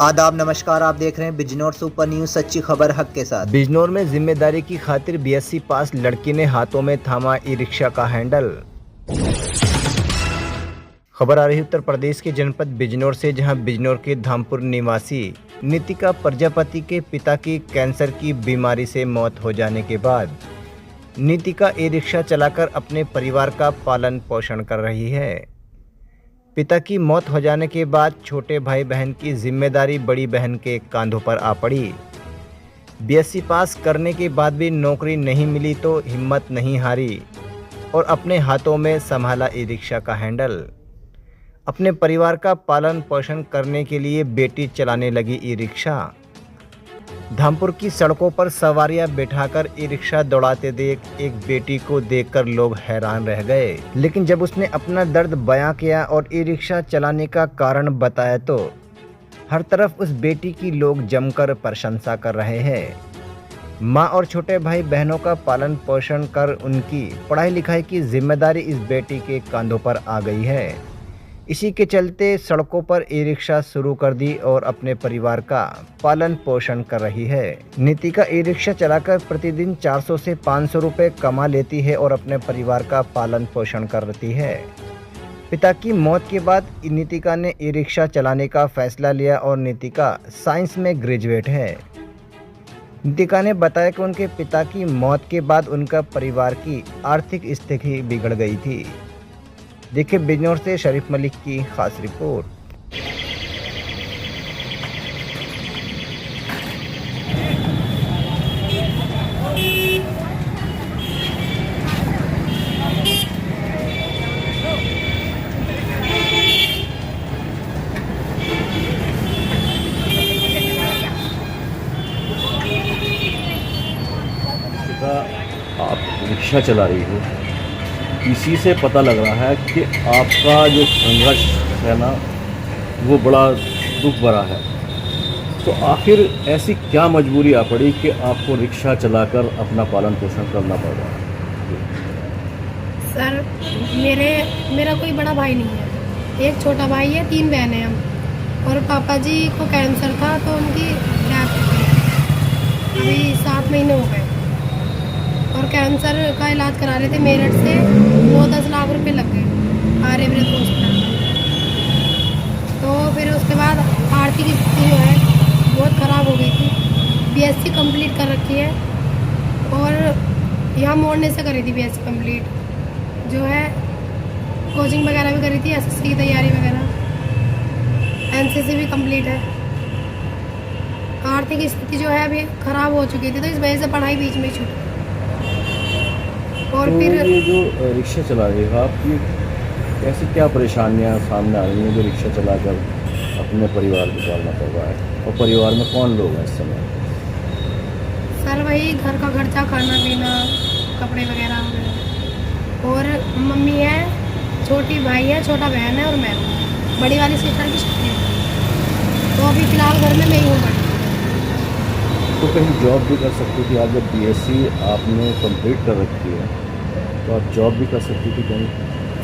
आदाब नमस्कार, आप देख रहे हैं बिजनौर सुपर न्यूज, सच्ची खबर हक के साथ। बिजनौर में जिम्मेदारी की खातिर बीएससी पास लड़की ने हाथों में थामा ई रिक्शा का हैंडल। खबर आ रही उत्तर प्रदेश के जनपद बिजनौर से, जहां बिजनौर के धामपुर निवासी नितिका प्रजापति के पिता की कैंसर की बीमारी से मौत हो जाने के बाद नितिका ई रिक्शा चलाकर अपने परिवार का पालन पोषण कर रही है। पिता की मौत हो जाने के बाद छोटे भाई बहन की जिम्मेदारी बड़ी बहन के कंधों पर आ पड़ी। बीएससी पास करने के बाद भी नौकरी नहीं मिली तो हिम्मत नहीं हारी और अपने हाथों में संभाला ई रिक्शा का हैंडल। अपने परिवार का पालन पोषण करने के लिए बेटी चलाने लगी ई रिक्शा। धामपुर की सड़कों पर सवारियां बिठाकर ई रिक्शा दौड़ाते देख एक बेटी को देखकर लोग हैरान रह गए। लेकिन जब उसने अपना दर्द बयां किया और ई रिक्शा चलाने का कारण बताया तो हर तरफ उस बेटी की लोग जमकर प्रशंसा कर रहे हैं। माँ और छोटे भाई बहनों का पालन पोषण कर उनकी पढ़ाई लिखाई की जिम्मेदारी इस बेटी के कंधों पर आ गई है। इसी के चलते सड़कों पर ई रिक्शा शुरू कर दी और अपने परिवार का पालन पोषण कर रही है। नितिका ई रिक्शा चलाकर प्रतिदिन 400 से 500 रुपए कमा लेती है और अपने परिवार का पालन पोषण करती है। पिता की मौत के बाद नितिका ने ई रिक्शा चलाने का फैसला लिया और नितिका साइंस में ग्रेजुएट है। नितिका ने बताया कि उनके पिता की मौत के बाद उनका परिवार की आर्थिक स्थिति बिगड़ गई थी। देखिए बिजनौर से शरीफ मलिक की खास रिपोर्ट। आप रिक्शा चला रही हो, इसी से पता लग रहा है कि आपका जो संघर्ष है ना वो बड़ा दुख भरा है। तो आखिर ऐसी क्या मजबूरी आ पड़ी कि आपको रिक्शा चलाकर अपना पालन पोषण करना पड़ रहा है? सर मेरा कोई बड़ा भाई नहीं है, एक छोटा भाई है, 3 बहनें हैं हम। और पापा जी को कैंसर था तो उनकी डेथ हो गई, अभी 7 महीने हो गए। और कैंसर का इलाज करा रहे थे मेरठ से, 9-10 लाख रुपए लग गए आर्यव्रत हॉस्पिटल। तो फिर उसके बाद आर्थिक स्थिति जो है बहुत ख़राब हो गई थी। बीएससी कंप्लीट कर रखी है और यहाँ मोड़ने से करी थी बीएससी कंप्लीट, जो है कोचिंग वगैरह भी करी थी, एसएससी की तैयारी वगैरह, एनसीसी भी कंप्लीट है। आर्थिक स्थिति जो है अभी ख़राब हो चुकी थी, तो इस वजह से पढ़ाई बीच में छूटी। और तो फिर ये जो रिक्शा चला रही है आपकी, ऐसी क्या परेशानियां सामने आ रही हैं जो रिक्शा चलाकर अपने परिवार को पालना पड़ रहा है? और परिवार में कौन लोग हैं इस समय? सर वही घर का खर्चा, खाना पीना, कपड़े वगैरह। और मम्मी है, छोटी भाई है, छोटा बहन है और मैं हूँ। बड़ी वाली सिस्टर की शादी है, तो अभी फ़िलहाल घर में मैं ही हूँ बड़ी। तो कहीं जॉब भी कर सकती थी आप, जब बीएससी आपने कंप्लीट कर रखी है तो आप जॉब भी कर सकती थी कहीं।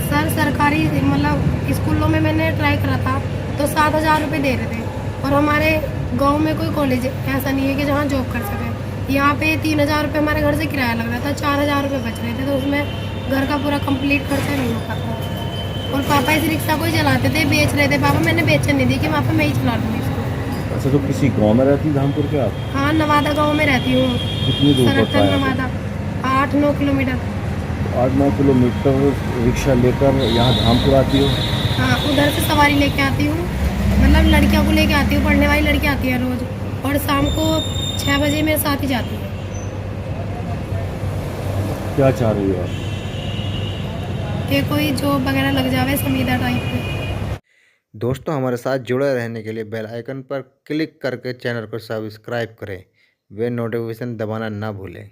सर सरकारी मतलब स्कूलों में मैंने ट्राई करा था तो 7,000 रुपये दे रहे थे, और हमारे गांव में कोई कॉलेज ऐसा नहीं है कि जहाँ जॉब कर सके। यहाँ पे 3,000 रुपये हमारे घर से किराया लग रहा था, 4,000 रुपये बच रहे थे, तो उसमें घर का पूरा कंप्लीट खर्चा नहीं हो पाता। और पापा इस रिक्शा को ही चलाते थे, बेच रहे थे पापा, मैंने बेचने नहीं दी कि वहाँ पर मैं ही चला लूँगी इसको। अच्छा, तो किसी गांव में रहती धामपुर के आप? हाँ, नवादा गांव में रहती हूँ। कितनी दूर पड़ता है? नवादा 8-9 किलोमीटर। 8-9 किलोमीटर रिक्शा लेकर यहाँ धामपुर आती हो? हाँ, उधर से सवारी लेके आती हूँ, मतलब लड़कियों को लेके आती हूँ, पढ़ने वाली लड़की आती है रोज़, और शाम को 6 बजे मेरे साथ ही जाती है। क्या चाह रही हो आप? कि कोई जॉब वगैरह लग जावे संविदा टाइप पे। दोस्तों, हमारे साथ जुड़े रहने के लिए बेल आइकन पर क्लिक करके चैनल को सब्सक्राइब करें वे नोटिफिकेशन दबाना ना भूलें।